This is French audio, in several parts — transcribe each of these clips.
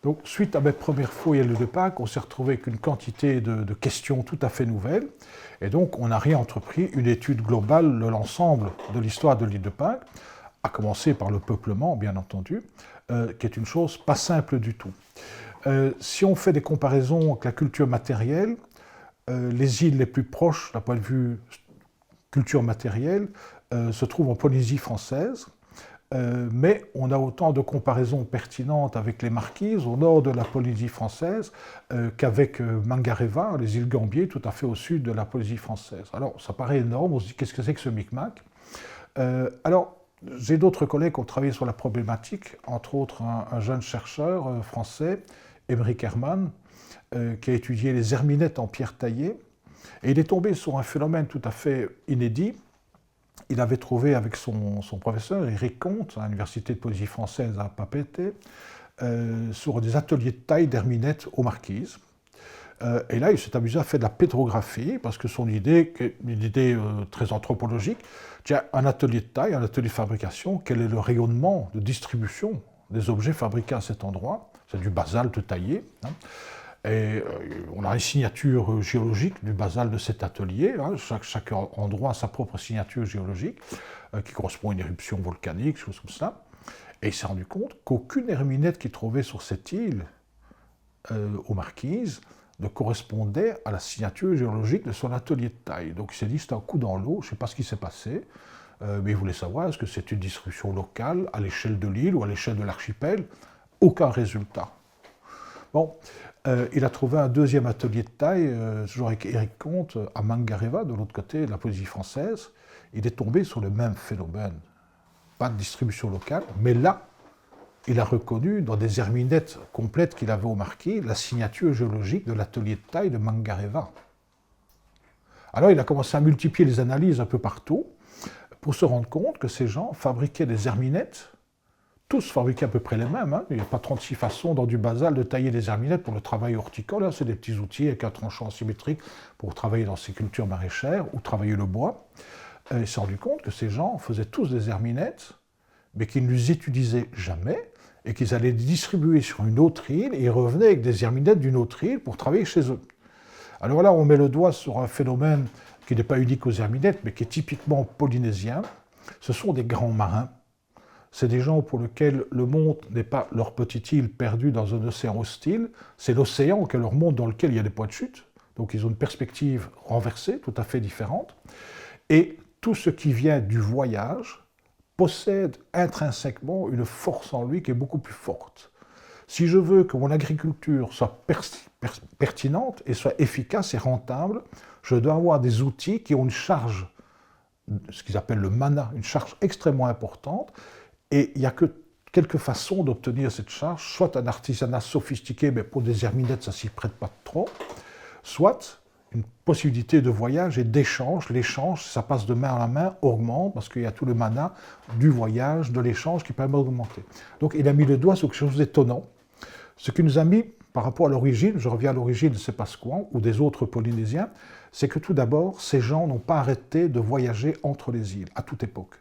Donc, suite à mes premières fouilles à l'île de Pâques, on s'est retrouvé avec une quantité de questions tout à fait nouvelles. Et donc, on a réentrepris une étude globale de l'ensemble de l'histoire de l'île de Pâques, à commencer par le peuplement, bien entendu, qui est une chose pas simple du tout. Si on fait des comparaisons avec la culture matérielle, les îles les plus proches, d'un point de vue culture matérielle, se trouvent en Polynésie française. Mais on a autant de comparaisons pertinentes avec les Marquises au nord de la Polynésie française qu'avec Mangareva, les îles Gambier, tout à fait au sud de la Polynésie française. Alors, ça paraît énorme, on se dit qu'est-ce que c'est que ce micmac? Alors, j'ai d'autres collègues qui ont travaillé sur la problématique, entre autres un jeune chercheur français, Émeric Hermann, qui a étudié les herminettes en pierre taillée, et il est tombé sur un phénomène tout à fait inédit. Il avait trouvé avec son professeur, Éric Comte, à l'Université de Polynésie française à Papeete, sur des ateliers de taille d'herminettes aux Marquises. Et là, il s'est amusé à faire de la pétrographie, parce que son idée, une idée très anthropologique, tiens, un atelier de taille, un atelier de fabrication, quel est le rayonnement de distribution des objets fabriqués à cet endroit? C'est du basalte taillé. Hein. Et on a une signature géologique du basalte de cet atelier. Hein. Chaque endroit a sa propre signature géologique qui correspond à une éruption volcanique, choses comme ça. Et il s'est rendu compte qu'aucune herminette qu'il trouvait sur cette île aux Marquises ne correspondait à la signature géologique de son atelier de taille. Donc il s'est dit, c'est un coup dans l'eau, je ne sais pas ce qui s'est passé, mais il voulait savoir, est-ce que c'est une distribution locale à l'échelle de l'île ou à l'échelle de l'archipel? Aucun résultat. Bon, il a trouvé un deuxième atelier de taille, toujours avec Éric Comte, à Mangareva, de l'autre côté de la Polynésie française. Il est tombé sur le même phénomène. Pas de distribution locale, mais là, il a reconnu, dans des herminettes complètes qu'il avait au Marquis, la signature géologique de l'atelier de taille de Mangareva. Alors il a commencé à multiplier les analyses un peu partout, pour se rendre compte que ces gens fabriquaient des herminettes, tous fabriqués à peu près les mêmes. Hein. Il n'y a pas 36 façons dans du basalte de tailler des herminettes pour le travail horticole. Hein. C'est des petits outils avec un tranchant symétrique pour travailler dans ces cultures maraîchères ou travailler le bois. Il s'est rendu compte que ces gens faisaient tous des herminettes, mais qu'ils ne les utilisaient jamais et qu'ils allaient les distribuer sur une autre île et ils revenaient avec des herminettes d'une autre île pour travailler chez eux. Alors là, on met le doigt sur un phénomène qui n'est pas unique aux herminettes, mais qui est typiquement polynésien. Ce sont des grands marins. C'est des gens pour lesquels le monde n'est pas leur petite île perdue dans un océan hostile, c'est l'océan qui est leur monde dans lequel il y a des points de chute. Donc ils ont une perspective renversée, tout à fait différente. Et tout ce qui vient du voyage possède intrinsèquement une force en lui qui est beaucoup plus forte. Si je veux que mon agriculture soit pertinente et soit efficace et rentable, je dois avoir des outils qui ont une charge, ce qu'ils appellent le mana, une charge extrêmement importante. Et il n'y a que quelques façons d'obtenir cette charge, soit un artisanat sophistiqué, mais pour des herminettes, ça ne s'y prête pas trop, soit une possibilité de voyage et d'échange. L'échange, ça passe de main à main, augmente, parce qu'il y a tout le mana du voyage, de l'échange qui permet d'augmenter. Donc il a mis le doigt sur quelque chose d'étonnant, ce qui nous a mis, par rapport à l'origine, je reviens à l'origine de ces Pasquans ou des autres Polynésiens, c'est que tout d'abord, ces gens n'ont pas arrêté de voyager entre les îles, à toute époque.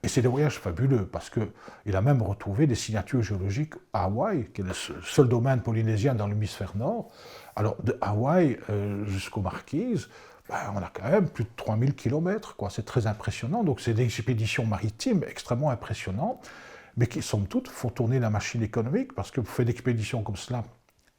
Et c'est des voyages fabuleux, parce qu'il a même retrouvé des signatures géologiques à Hawaï, qui est le seul domaine polynésien dans l'hémisphère nord. Alors, de Hawaï jusqu'aux Marquises, on a quand même plus de 3000 km, quoi. C'est très impressionnant. Donc, c'est des expéditions maritimes extrêmement impressionnantes, mais qui, somme toute, font tourner la machine économique, parce que pour faire des expéditions comme cela,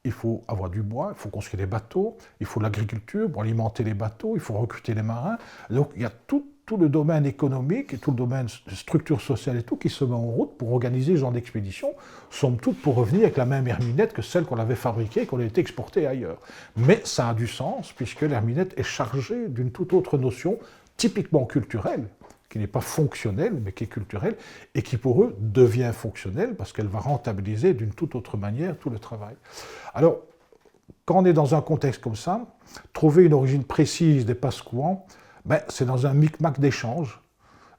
il faut avoir du bois, il faut construire des bateaux, il faut de l'agriculture pour alimenter les bateaux, il faut recruter les marins. Donc, il y a tout tout le domaine économique et tout le domaine de structure sociale et tout qui se met en route pour organiser ce genre d'expédition, somme toute pour revenir avec la même herminette que celle qu'on avait fabriquée et qu'on a été exportée ailleurs. Mais ça a du sens puisque l'herminette est chargée d'une toute autre notion typiquement culturelle, qui n'est pas fonctionnelle mais qui est culturelle et qui pour eux devient fonctionnelle parce qu'elle va rentabiliser d'une toute autre manière tout le travail. Alors, quand on est dans un contexte comme ça, trouver une origine précise des passe-courants, c'est dans un micmac d'échanges.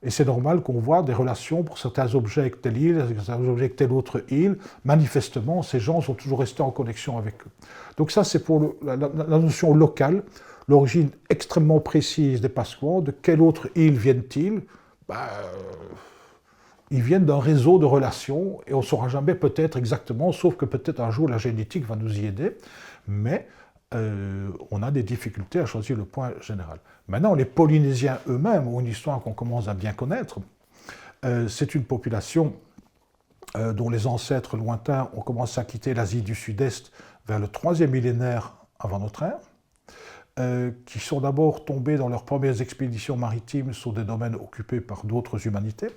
Et c'est normal qu'on voit des relations pour certains objets avec telle île, certains objets avec telle autre île. Manifestement, ces gens sont toujours restés en connexion avec eux. Donc ça, c'est pour la notion locale, l'origine extrêmement précise des passe-courants. De quelle autre île viennent-ils? Ils viennent d'un réseau de relations et on ne saura jamais peut-être exactement, sauf que peut-être un jour la génétique va nous y aider, mais on a des difficultés à choisir le point général. Maintenant, les Polynésiens eux-mêmes ont une histoire qu'on commence à bien connaître. C'est une population dont les ancêtres lointains ont commencé à quitter l'Asie du Sud-Est vers le 3e millénaire avant notre ère, qui sont d'abord tombés dans leurs premières expéditions maritimes sur des domaines occupés par d'autres humanités,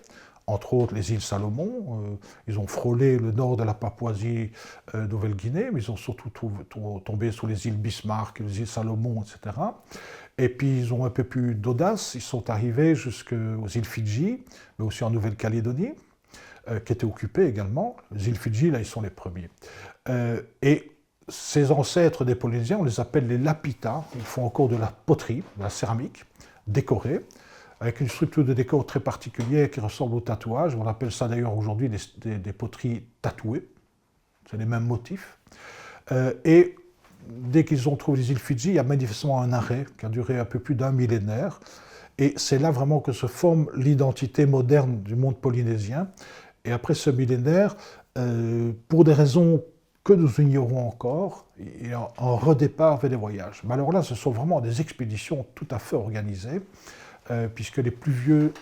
entre autres les îles Salomon. Ils ont frôlé le nord de la Papouasie Nouvelle-Guinée, mais ils ont surtout tombé sur les îles Bismarck, les îles Salomon, etc. Et puis ils ont un peu plus d'audace, ils sont arrivés jusqu'aux îles Fidji, mais aussi en Nouvelle-Calédonie, qui étaient occupées également. Les îles Fidji, là, ils sont les premiers. Et ces ancêtres des Polynésiens, on les appelle les Lapita. Ils font encore de la poterie, de la céramique, décorée, avec une structure de décor très particulière qui ressemble au tatouage. On appelle ça d'ailleurs aujourd'hui des poteries tatouées. C'est les mêmes motifs. Et dès qu'ils ont trouvé les îles Fidji, il y a manifestement un arrêt qui a duré un peu plus d'un millénaire. Et c'est là vraiment que se forme l'identité moderne du monde polynésien. Et après ce millénaire, pour des raisons que nous ignorons encore, il y a un redépart vers des voyages. Mais alors là, ce sont vraiment des expéditions tout à fait organisées, puisque les plus vieux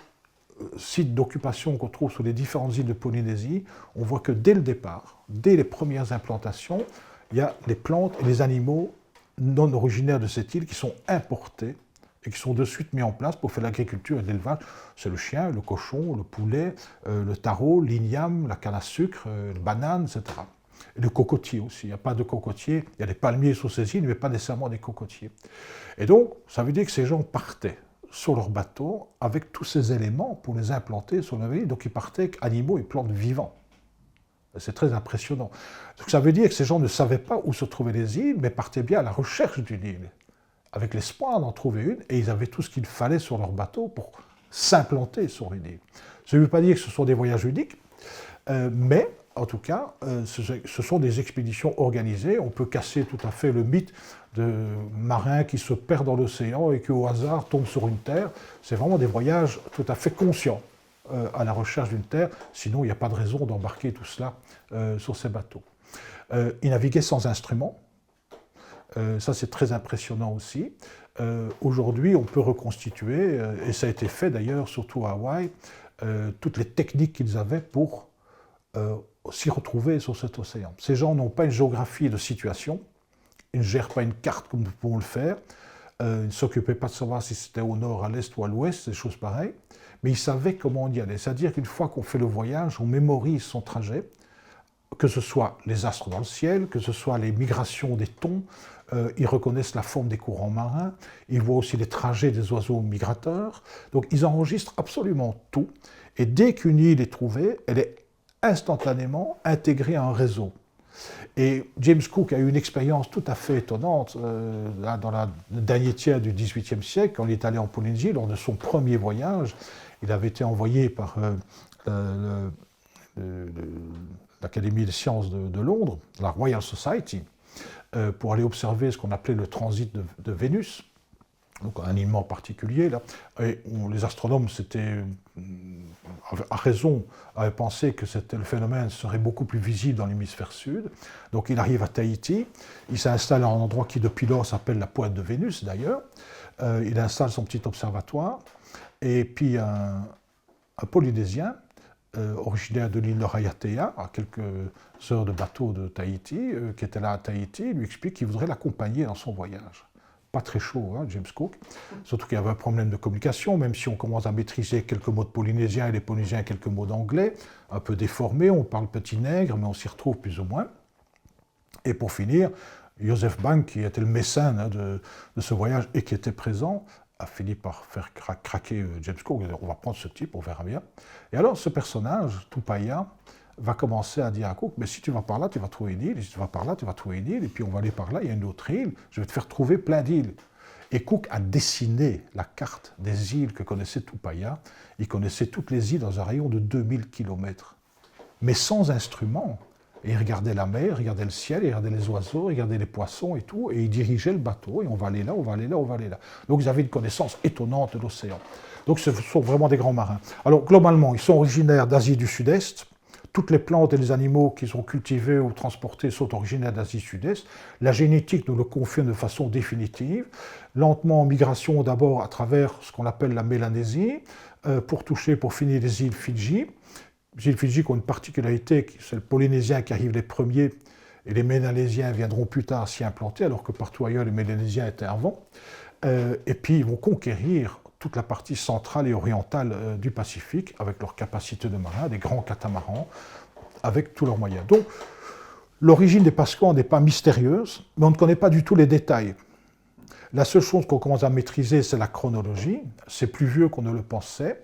sites d'occupation qu'on trouve sur les différentes îles de Polynésie, on voit que dès le départ, dès les premières implantations, il y a les plantes et les animaux non originaires de cette île qui sont importés et qui sont de suite mis en place pour faire l'agriculture et l'élevage. C'est le chien, le cochon, le poulet, le taro, l'igname, la canne à sucre, la banane, etc. Et le cocotier aussi. Il n'y a pas de cocotier, il y a des palmiers sur ces îles, mais pas nécessairement des cocotiers. Et donc, ça veut dire que ces gens partaient sur leur bateau avec tous ces éléments pour les implanter sur la île. Donc, ils partaient avec animaux et plantes vivants. C'est très impressionnant. Donc, ça veut dire que ces gens ne savaient pas où se trouvaient les îles, mais partaient bien à la recherche d'une île, avec l'espoir d'en trouver une, et ils avaient tout ce qu'il fallait sur leur bateau pour s'implanter sur une île. Ça ne veut pas dire que ce sont des voyages uniques, mais en tout cas, ce sont des expéditions organisées. On peut casser tout à fait le mythe de marins qui se perdent dans l'océan et qui, au hasard, tombent sur une terre. C'est vraiment des voyages tout à fait conscients à la recherche d'une terre. Sinon, il n'y a pas de raison d'embarquer tout cela sur ces bateaux. Ils naviguaient sans instruments. Ça, c'est très impressionnant aussi. Aujourd'hui, on peut reconstituer, et ça a été fait d'ailleurs, surtout à Hawaï, toutes les techniques qu'ils avaient pour s'y retrouver sur cet océan. Ces gens n'ont pas une géographie de situation, ils ne gèrent pas une carte comme nous pouvons le faire, ils ne s'occupaient pas de savoir si c'était au nord, à l'est ou à l'ouest, des choses pareilles, mais ils savaient comment on y allait. C'est-à-dire qu'une fois qu'on fait le voyage, on mémorise son trajet, que ce soit les astres dans le ciel, que ce soit les migrations des thons, ils reconnaissent la forme des courants marins, ils voient aussi les trajets des oiseaux migrateurs, donc ils enregistrent absolument tout, et dès qu'une île est trouvée, elle est instantanément intégrée à un réseau. Et James Cook a eu une expérience tout à fait étonnante dans le dernier tiers du XVIIIe siècle, quand il est allé en Polynésie, lors de son premier voyage. Il avait été envoyé par l'Académie des sciences de Londres, la Royal Society, pour aller observer ce qu'on appelait le transit de Vénus, donc un alignement particulier là. Et les astronomes, à raison, avaient pensé que le phénomène serait beaucoup plus visible dans l'hémisphère sud. Donc il arrive à Tahiti, il s'installe à un endroit qui depuis lors s'appelle la Pointe de Vénus d'ailleurs. Il installe son petit observatoire, et puis un Polynésien, originaire de l'île de Raiatea, à quelques heures de bateau de Tahiti, qui était là à Tahiti, lui explique qu'il voudrait l'accompagner dans son voyage. pas très chaud, hein, James Cook. Surtout qu'il y avait un problème de communication, même si on commence à maîtriser quelques mots de polynésien et les polynésiens quelques mots d'anglais, un peu déformés, on parle petit nègre, mais on s'y retrouve plus ou moins. Et pour finir, Joseph Banks, qui était le mécène hein, de ce voyage et qui était présent, a fini par faire craquer James Cook. On va prendre ce type, on verra bien. Et alors, ce personnage, Tupaia, va commencer à dire à Cook, mais si tu vas par là, tu vas trouver une île, et si tu vas par là, tu vas trouver une île, et puis on va aller par là, il y a une autre île, je vais te faire trouver plein d'îles. Et Cook a dessiné la carte des îles que connaissait Tupaia. Il connaissait toutes les îles dans un rayon de 2000 km, mais sans instrument. Et il regardait la mer, il regardait le ciel, il regardait les oiseaux, il regardait les poissons et tout, et il dirigeait le bateau, et on va aller là, on va aller là, on va aller là. Donc ils avaient une connaissance étonnante de l'océan. Donc ce sont vraiment des grands marins. Alors globalement, ils sont originaires d'Asie du Sud-Est. Toutes les plantes et les animaux qu'ils ont cultivés ou transportés sont originaires d'Asie du Sud-Est. La génétique nous le confirme de façon définitive. Lentement en migration d'abord à travers ce qu'on appelle la Mélanésie, pour finir les îles Fidji. Les îles Fidji qui ont une particularité, c'est le polynésien qui arrive les premiers, et les mélanésiens viendront plus tard s'y implanter, alors que partout ailleurs les mélanésiens étaient avant. Et puis ils vont conquérir toute la partie centrale et orientale du Pacifique, avec leur capacité de marins, des grands catamarans, avec tous leurs moyens. Donc, l'origine des Pasquans n'est pas mystérieuse, mais on ne connaît pas du tout les détails. La seule chose qu'on commence à maîtriser, c'est la chronologie. C'est plus vieux qu'on ne le pensait.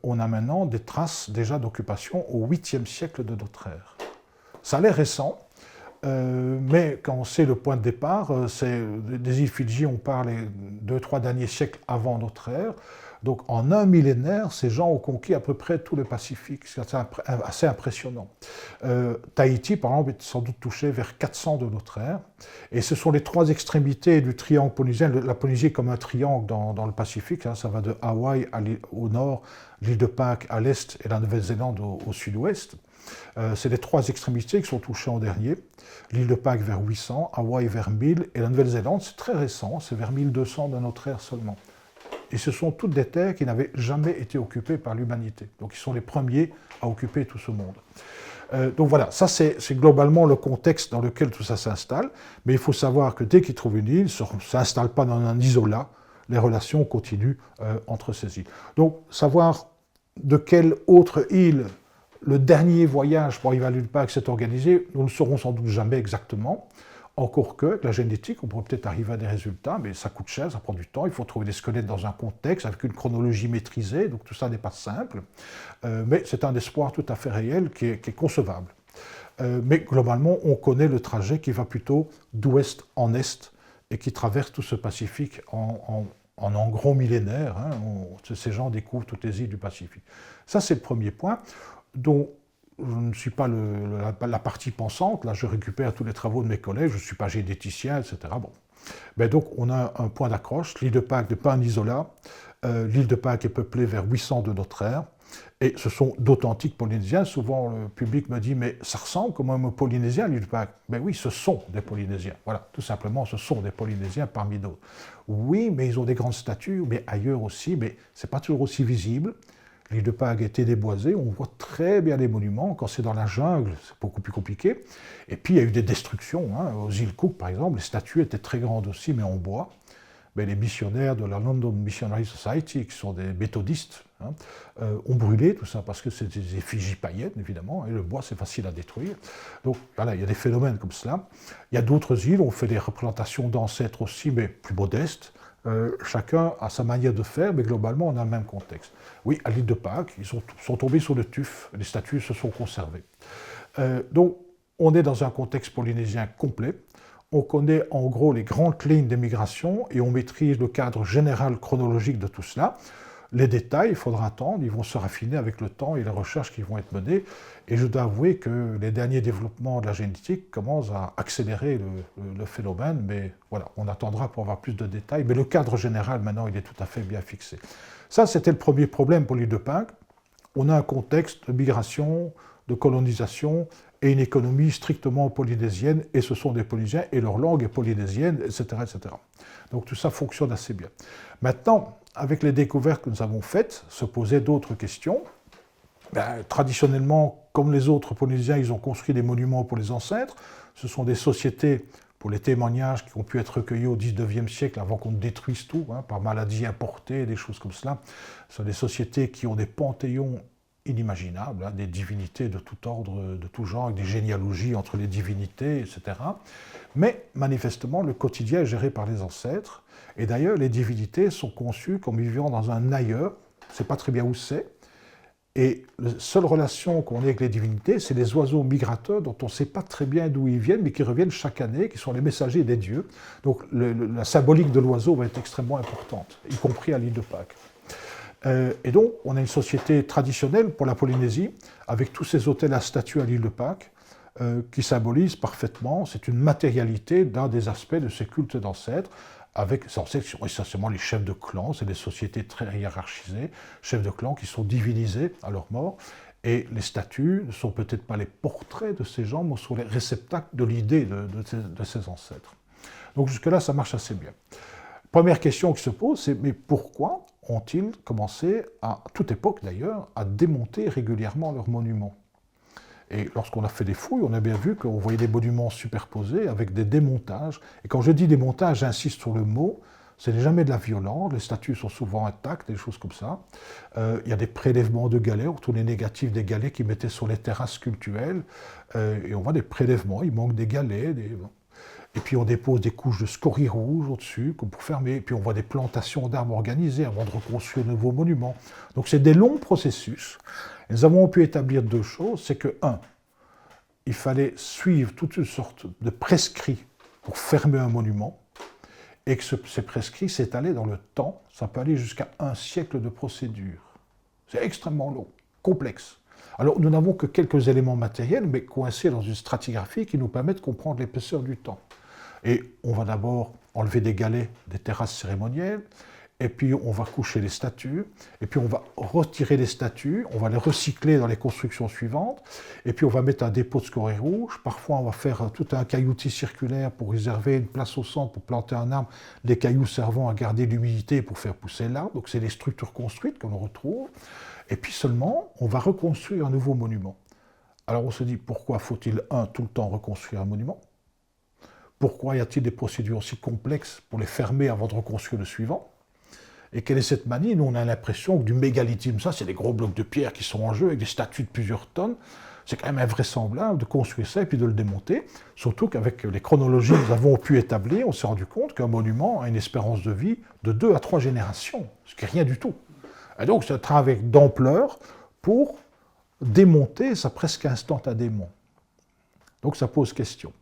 On a maintenant des traces déjà d'occupation au 8e siècle de notre ère. Ça a l'air récent, mais quand on sait le point de départ, c'est des îles Fidji, on parle des 2-3 derniers siècles avant notre ère. Donc en un millénaire, ces gens ont conquis à peu près tout le Pacifique. C'est assez impressionnant. Tahiti, par exemple, est sans doute touché vers 400 de notre ère. Et ce sont les trois extrémités du triangle polynésien. La Polynésie est comme un triangle dans le Pacifique. Hein, ça va de Hawaï au nord, l'île de Pâques à l'est et la Nouvelle-Zélande au sud-ouest. C'est les trois extrémités qui sont touchées en dernier. L'île de Pâques vers 800, Hawaï vers 1000 et la Nouvelle-Zélande, c'est très récent, c'est vers 1200 de notre ère seulement. Et ce sont toutes des terres qui n'avaient jamais été occupées par l'humanité. Donc ils sont les premiers à occuper tout ce monde. Donc voilà, ça c'est globalement le contexte dans lequel tout ça s'installe. Mais il faut savoir que dès qu'ils trouvent une île, ça ne s'installe pas dans un isolat. Les relations continuent entre ces îles. Donc savoir de quelle autre île le dernier voyage pour arriver à l'île de Pâques s'est organisé, nous ne le saurons sans doute jamais exactement. Encore que, avec la génétique, on pourrait peut-être arriver à des résultats, mais ça coûte cher, ça prend du temps, il faut trouver des squelettes dans un contexte, avec une chronologie maîtrisée, donc tout ça n'est pas simple. Mais c'est un espoir tout à fait réel qui est concevable. Mais globalement, on connaît le trajet qui va plutôt d'ouest en est et qui traverse tout ce Pacifique en gros millénaire. Hein, ces gens découvrent toutes les îles du Pacifique. Ça, c'est le premier point, dont je ne suis pas la partie pensante, là je récupère tous les travaux de mes collègues, je ne suis pas généticien, etc. Bon. Mais donc on a un point d'accroche, l'île de Pâques n'est pas un isolat, l'île de Pâques est peuplée vers 800 de notre ère, et ce sont d'authentiques Polynésiens. Souvent le public me dit, mais ça ressemble quand même aux Polynésiens, l'île de Pâques. Ben oui, ce sont des Polynésiens, voilà, tout simplement, ce sont des Polynésiens parmi d'autres. Oui, mais ils ont des grandes statues, mais ailleurs aussi, mais ce n'est pas toujours aussi visible. L'île de Pâques a été déboisée, on voit très bien les monuments. Quand c'est dans la jungle, c'est beaucoup plus compliqué. Et puis, il y a eu des destructions. Hein. Aux îles Cook, par exemple, les statues étaient très grandes aussi, mais en bois. Mais les missionnaires de la London Missionary Society, qui sont des méthodistes, hein, ont brûlé tout ça, parce que c'est des effigies païennes, évidemment, et le bois, c'est facile à détruire. Donc, voilà, il y a des phénomènes comme cela. Il y a d'autres îles, on fait des représentations d'ancêtres aussi, mais plus modestes. Chacun a sa manière de faire, mais globalement, on a le même contexte. Oui, à l'île de Pâques, ils sont tombés sur le tuf, les statues se sont conservées. Donc, on est dans un contexte polynésien complet. On connaît en gros les grandes lignes des migrations et on maîtrise le cadre général chronologique de tout cela. Les détails, il faudra attendre, ils vont se raffiner avec le temps et les recherches qui vont être menées. Et je dois avouer que les derniers développements de la génétique commencent à accélérer le phénomène, mais voilà, on attendra pour avoir plus de détails. Mais le cadre général, maintenant, il est tout à fait bien fixé. Ça, c'était le premier problème pour l'île de Pâques. On a un contexte de migration, de colonisation et une économie strictement polynésienne, et ce sont des Polynésiens, et leur langue est polynésienne, etc., etc. Donc tout ça fonctionne assez bien. Maintenant, avec les découvertes que nous avons faites, se posaient d'autres questions. Traditionnellement, comme les autres Polynésiens, ils ont construit des monuments pour les ancêtres. Ce sont des sociétés pour les témoignages qui ont pu être recueillis au XIXe siècle avant qu'on détruise tout, par maladies importées, des choses comme cela. Ce sont des sociétés qui ont des panthéons inimaginables, des divinités de tout ordre, de tout genre, avec des généalogies entre les divinités, etc. Mais manifestement, le quotidien est géré par les ancêtres. Et d'ailleurs, les divinités sont conçues comme vivant dans un ailleurs. On ne sait pas très bien où c'est. Et la seule relation qu'on ait avec les divinités, c'est les oiseaux migrateurs dont on ne sait pas très bien d'où ils viennent, mais qui reviennent chaque année, qui sont les messagers des dieux. Donc la symbolique de l'oiseau va être extrêmement importante, y compris à l'île de Pâques. Et donc, on a une société traditionnelle pour la Polynésie, avec tous ces hôtels à statues à l'île de Pâques, qui symbolisent parfaitement, c'est une matérialité d'un des aspects de ces cultes d'ancêtres, avec essentiellement les chefs de clan, c'est des sociétés très hiérarchisées, chefs de clan qui sont divinisés à leur mort, et les statues ne sont peut-être pas les portraits de ces gens, mais sont les réceptacles de l'idée de ces ancêtres. Donc jusque-là, ça marche assez bien. Première question qui se pose, c'est mais pourquoi ont-ils commencé, à toute époque d'ailleurs, à démonter régulièrement leurs monuments ? Et lorsqu'on a fait des fouilles, on a bien vu qu'on voyait des monuments superposés avec des démontages. Et quand je dis démontage, j'insiste sur le mot, ce n'est jamais de la violence, les statues sont souvent intactes, des choses comme ça. Il y a des prélèvements de galets, on retrouve les négatifs des galets qu'ils mettaient sur les terrasses cultuelles, et on voit des prélèvements, il manque des galets, et puis on dépose des couches de scories rouges au-dessus, comme pour fermer, et puis on voit des plantations d'arbres organisées avant de reconstruire de nouveaux monuments. Donc c'est des longs processus. Et nous avons pu établir deux choses, c'est que, il fallait suivre toute une sorte de prescrit pour fermer un monument, et que ces prescrits s'étalaient dans le temps, ça peut aller jusqu'à un siècle de procédure. C'est extrêmement long, complexe. Alors nous n'avons que quelques éléments matériels, mais coincés dans une stratigraphie qui nous permet de comprendre l'épaisseur du temps. Et on va d'abord enlever des galets des terrasses cérémonielles, et puis on va coucher les statues, et puis on va retirer les statues, on va les recycler dans les constructions suivantes, et puis on va mettre un dépôt de scories rouges. Parfois on va faire tout un cailloutis circulaire pour réserver une place au centre pour planter un arbre, les cailloux servant à garder l'humidité pour faire pousser l'arbre. Donc c'est des structures construites que l'on retrouve, et puis seulement on va reconstruire un nouveau monument. Alors on se dit, pourquoi faut-il, tout le temps reconstruire un monument ? Pourquoi y a-t-il des procédures aussi complexes pour les fermer avant de reconstruire le suivant ? Et quelle est cette manie ? Nous, on a l'impression que du mégalithisme, ça, c'est des gros blocs de pierre qui sont en jeu, avec des statues de plusieurs tonnes. C'est quand même invraisemblable de construire ça et puis de le démonter. Surtout qu'avec les chronologies que nous avons pu établir, on s'est rendu compte qu'un monument a une espérance de vie de 2 à 3 générations, ce qui n'est rien du tout. Et donc, c'est un travail d'ampleur pour démonter ça presque instantanément. Donc, ça pose question.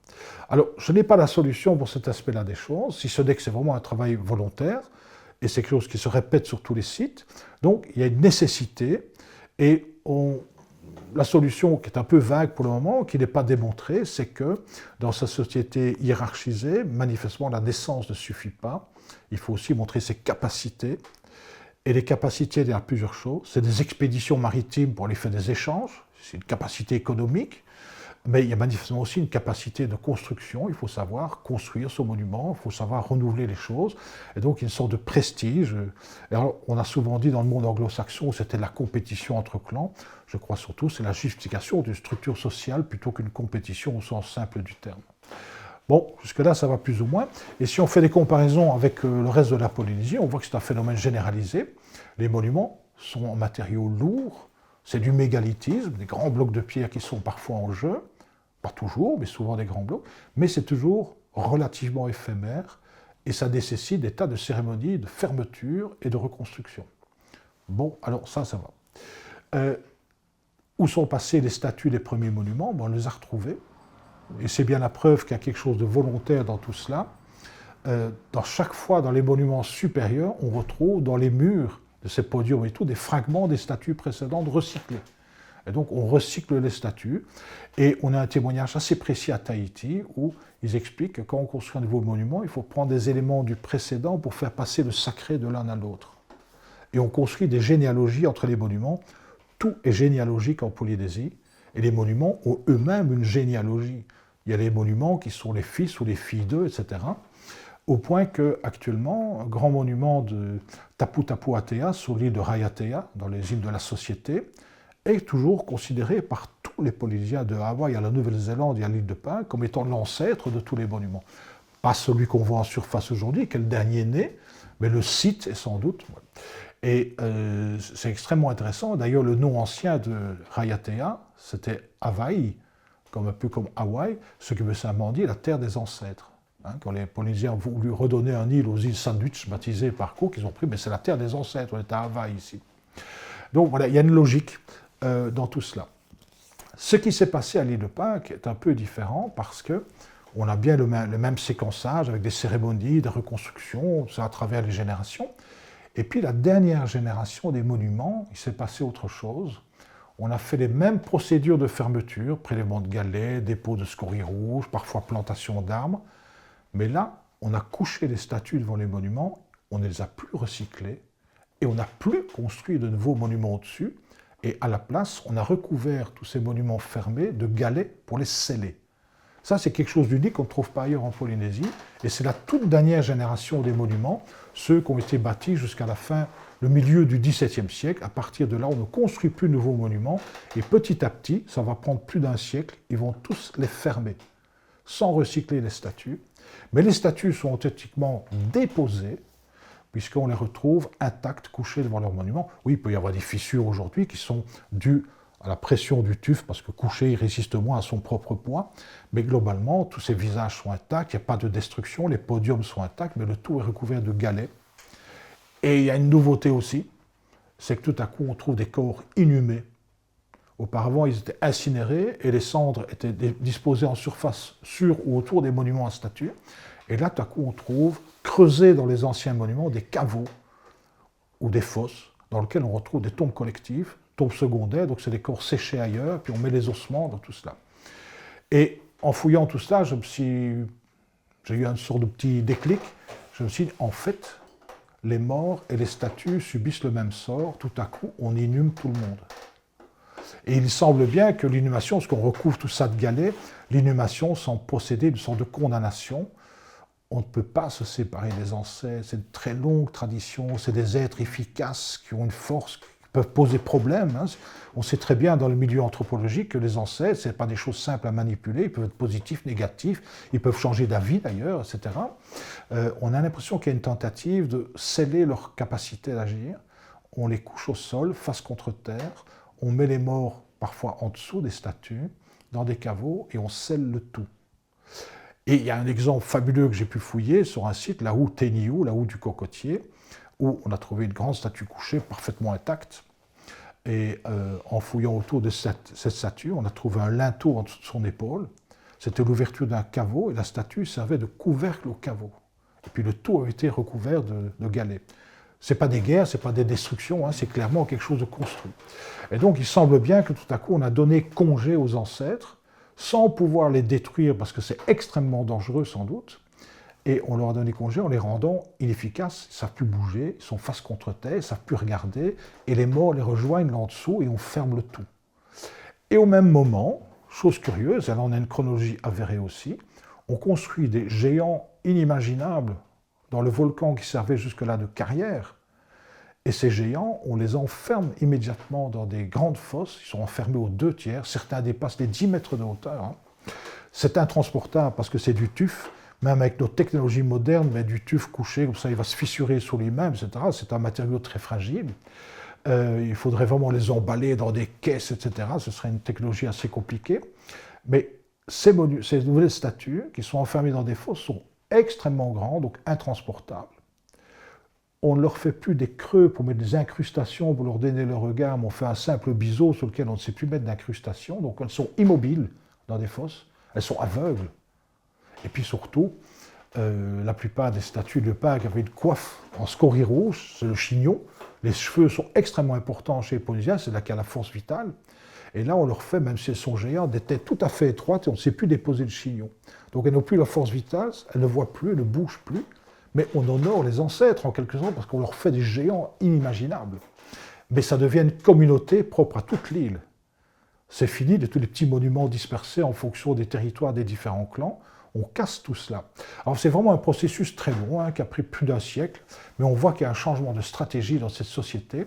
Alors, je n'ai pas la solution pour cet aspect-là des choses, si ce n'est que c'est vraiment un travail volontaire, et c'est quelque chose qui se répète sur tous les sites. Donc, il y a une nécessité, et la solution qui est un peu vague pour le moment, qui n'est pas démontrée, c'est que dans sa société hiérarchisée, manifestement, la naissance ne suffit pas. Il faut aussi montrer ses capacités. Et les capacités, il y a plusieurs choses. C'est des expéditions maritimes pour aller faire des échanges, c'est une capacité économique. Mais il y a manifestement aussi une capacité de construction. Il faut savoir construire ce monument, il faut savoir renouveler les choses. Et donc, il y a une sorte de prestige. Et alors, on a souvent dit dans le monde anglo-saxon, c'était la compétition entre clans. Je crois surtout c'est la justification d'une structure sociale plutôt qu'une compétition au sens simple du terme. Bon, jusque-là, ça va plus ou moins. Et si on fait des comparaisons avec le reste de la Polynésie, on voit que c'est un phénomène généralisé. Les monuments sont en matériaux lourds. C'est du mégalithisme, des grands blocs de pierre qui sont parfois en jeu. Pas toujours, mais souvent des grands blocs. Mais c'est toujours relativement éphémère et ça nécessite des tas de cérémonies de fermeture et de reconstruction. Bon, alors ça va. Où sont passées les statues des premiers monuments ? On les a retrouvées. Et c'est bien la preuve qu'il y a quelque chose de volontaire dans tout cela. Dans chaque fois, dans les monuments supérieurs, on retrouve dans les murs de ces podiums et tout, des fragments des statues précédentes recyclées. Et donc on recycle les statues, et on a un témoignage assez précis à Tahiti où ils expliquent que quand on construit un nouveau monument, il faut prendre des éléments du précédent pour faire passer le sacré de l'un à l'autre. Et on construit des généalogies entre les monuments. Tout est généalogique en Polynésie, et les monuments ont eux-mêmes une généalogie. Il y a les monuments qui sont les fils ou les filles d'eux, etc. Au point qu'actuellement, un grand monument de Tapu Tapu Atea, sur l'île de Raiatea, dans les îles de la Société, est toujours considéré par tous les Polynésiens de Hawaï à la Nouvelle-Zélande et à l'île de Pâques comme étant l'ancêtre de tous les monuments. Pas celui qu'on voit en surface aujourd'hui, qui est le dernier né, mais le site est sans doute. Et c'est extrêmement intéressant. D'ailleurs, le nom ancien de Raiatea, c'était Hawaii, un peu comme Hawaï, ce qui veut simplement dire la terre des ancêtres. Quand les Polynésiens ont voulu redonner un île aux îles Sandwich, baptisées par Cook, ils ont pris, mais c'est la terre des ancêtres, on est à Hawaï ici. Donc voilà, il y a une logique dans tout cela. Ce qui s'est passé à l'île de Pâques est un peu différent parce que on a bien le même séquençage avec des cérémonies, des reconstructions, ça à travers les générations. Et puis la dernière génération des monuments, il s'est passé autre chose. On a fait les mêmes procédures de fermeture, prélèvement de galets, dépôt de scories rouges, parfois plantation d'arbres. Mais là, on a couché les statues devant les monuments, on ne les a plus recyclés et on n'a plus construit de nouveaux monuments au-dessus. Et à la place, on a recouvert tous ces monuments fermés de galets pour les sceller. Ça, c'est quelque chose d'unique qu'on ne trouve pas ailleurs en Polynésie. Et c'est la toute dernière génération des monuments, ceux qui ont été bâtis jusqu'à la fin, le milieu du XVIIe siècle. À partir de là, on ne construit plus de nouveaux monuments. Et petit à petit, ça va prendre plus d'un siècle, ils vont tous les fermer, sans recycler les statues. Mais les statues sont authentiquement déposées, puisqu'on les retrouve intactes, couchées devant leurs monuments. Oui, il peut y avoir des fissures aujourd'hui qui sont dues à la pression du tuf, parce que couché, il résiste moins à son propre poids. Mais globalement, tous ces visages sont intacts, il n'y a pas de destruction, les podiums sont intacts, mais le tout est recouvert de galets. Et il y a une nouveauté aussi, c'est que tout à coup, on trouve des corps inhumés. Auparavant, ils étaient incinérés et les cendres étaient disposées en surface, sur ou autour des monuments à statues. Et là, tout à coup, on trouve, creusés dans les anciens monuments, des caveaux ou des fosses dans lesquelles on retrouve des tombes collectives, tombes secondaires, donc c'est des corps séchés ailleurs, puis on met les ossements dans tout cela. Et en fouillant tout cela, j'ai eu une sorte de petit déclic. Je me suis dit, en fait, les morts et les statues subissent le même sort. Tout à coup, on inhume tout le monde. Et il semble bien que l'inhumation, parce qu'on recouvre tout ça de galets, l'inhumation semble posséder une sorte de condamnation. On ne peut pas se séparer des ancêtres. C'est une très longue tradition. C'est des êtres efficaces qui ont une force, qui peuvent poser problème. On sait très bien dans le milieu anthropologique que les ancêtres, ce n'est pas des choses simples à manipuler. Ils peuvent être positifs, négatifs. Ils peuvent changer d'avis d'ailleurs, etc. On a l'impression qu'il y a une tentative de sceller leur capacité d'agir. On les couche au sol, face contre terre. On met les morts parfois en dessous des statues, dans des caveaux, et on scelle le tout. Et il y a un exemple fabuleux que j'ai pu fouiller sur un site, la houe Téniou, la houe du Cocotier, où on a trouvé une grande statue couchée parfaitement intacte. Et en fouillant autour de cette statue, on a trouvé un linteau en dessous de son épaule. C'était l'ouverture d'un caveau, et la statue servait de couvercle au caveau. Et puis le tout avait été recouvert de galets. Ce n'est pas des guerres, ce n'est pas des destructions, c'est clairement quelque chose de construit. Et donc il semble bien que tout à coup on a donné congé aux ancêtres, sans pouvoir les détruire, parce que c'est extrêmement dangereux sans doute, et on leur a donné congé en les rendant inefficaces, ils ne savent plus bouger, ils sont face contre terre, ils ne savent plus regarder, et les morts les rejoignent là en dessous, et on ferme le tout. Et au même moment, chose curieuse, et là on a une chronologie avérée aussi, on construit des géants inimaginables dans le volcan qui servait jusque-là de carrière. Et ces géants, on les enferme immédiatement dans des grandes fosses, ils sont enfermés aux 2/3, certains dépassent les 10 mètres de hauteur. C'est intransportable parce que c'est du tuf, même avec nos technologies modernes, mais du tuf couché, comme ça il va se fissurer sur lui-même, etc. C'est un matériau très fragile. Il faudrait vraiment les emballer dans des caisses, etc. Ce serait une technologie assez compliquée. Mais ces nouvelles statues qui sont enfermées dans des fosses sont extrêmement grands, donc intransportables. On ne leur fait plus des creux pour mettre des incrustations, pour leur donner le regard, mais on fait un simple biseau sur lequel on ne sait plus mettre d'incrustation, donc elles sont immobiles dans des fosses, elles sont aveugles. Et puis surtout, la plupart des statues de Pâques avaient une coiffe en scorie rouge, c'est le chignon. Les cheveux sont extrêmement importants chez les Polynésiens, c'est là qu'il y a la force vitale. Et là, on leur fait, même si elles sont géantes, des têtes tout à fait étroites et on ne sait plus déposer le chignon. Donc elles n'ont plus la force vitale, elles ne voient plus, elles ne bougent plus, mais on honore les ancêtres en quelque sorte parce qu'on leur fait des géants inimaginables. Mais ça devient une communauté propre à toute l'île. C'est fini de tous les petits monuments dispersés en fonction des territoires des différents clans. On casse tout cela. Alors c'est vraiment un processus très long, qui a pris plus d'un siècle, mais on voit qu'il y a un changement de stratégie dans cette société.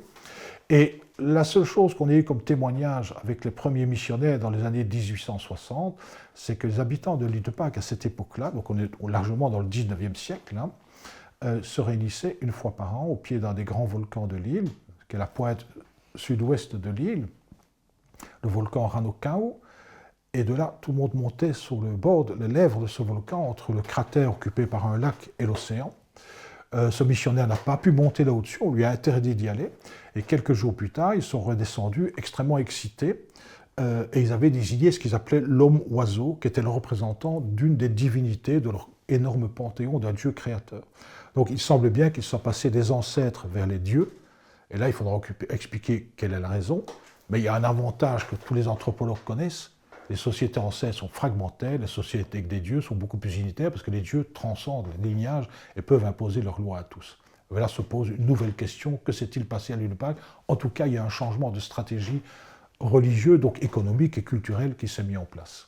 Et la seule chose qu'on ait eu comme témoignage avec les premiers missionnaires dans les années 1860, c'est que les habitants de l'île de Pâques à cette époque-là, donc on est largement dans le 19e siècle, hein, se réunissaient une fois par an au pied d'un des grands volcans de l'île, qui est la pointe sud-ouest de l'île, le volcan Ranokau. Et de là, tout le monde montait sur le bord, les lèvres de ce volcan, entre le cratère occupé par un lac et l'océan. Ce missionnaire n'a pas pu monter là au-dessus, on lui a interdit d'y aller. Et quelques jours plus tard, ils sont redescendus extrêmement excités. Et ils avaient désigné ce qu'ils appelaient l'homme-oiseau, qui était le représentant d'une des divinités de leur énorme panthéon d'un dieu créateur. Donc il semble bien qu'ils soient passés des ancêtres vers les dieux. Et là, il faudra expliquer quelle est la raison. Mais il y a un avantage que tous les anthropologues connaissent. Les sociétés ancêtres sont fragmentaires, les sociétés avec des dieux sont beaucoup plus unitaires parce que les dieux transcendent les lignages et peuvent imposer leurs lois à tous. Et là se pose une nouvelle question, que s'est-il passé à l'île de Pâques? En tout cas, il y a un changement de stratégie religieuse, donc économique et culturelle qui s'est mis en place.